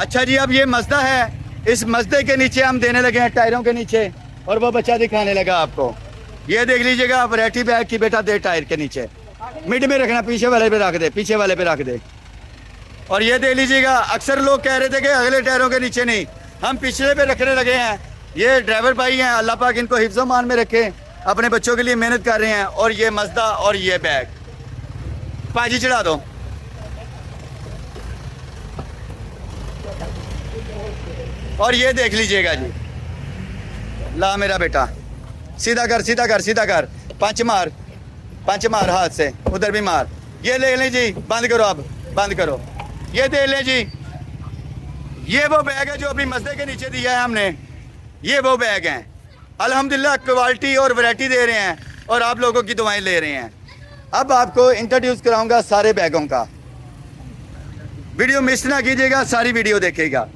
अच्छा जी, अब ये मजदा है, इस मजदे के नीचे हम देने लगे हैं टायरों के नीचे, और वो बच्चा दिखाने लगा आपको। ये देख लीजिएगा वैरायटी बैग की, बेटा दे टायर के नीचे, मिड में रखना, पीछे वाले पे रख दे, पीछे वाले पे रख दे। और ये देख लीजिएगा, अक्सर लोग कह रहे थे कि अगले टायरों के नीचे नहीं, हम पिछले पे रखने लगे हैं। ये ड्राइवर भाई हैं, अल्लाह पाक इनको हिफ्ज़ो मान में रखे, अपने बच्चों के लिए मेहनत कर रहे हैं। और ये मजदा और ये बैग पाजी चढ़ा दो। और ये देख लीजिएगा जी, ला मेरा बेटा, सीधा कर सीधा कर सीधा कर, पंच मार हाथ से, उधर भी मार। ये ले लें जी, बंद करो, अब बंद करो। ये दे लें जी, ये वो बैग है जो अभी मजदे के नीचे दिया है हमने, ये वो बैग हैं। अल्हम्दुलिल्लाह क्वालिटी और वैरायटी दे रहे हैं, और आप लोगों की दुआएं ले रहे हैं। अब आपको इंट्रोड्यूस कराऊंगा सारे बैगों का, वीडियो मिस ना कीजिएगा, सारी वीडियो देखिएगा।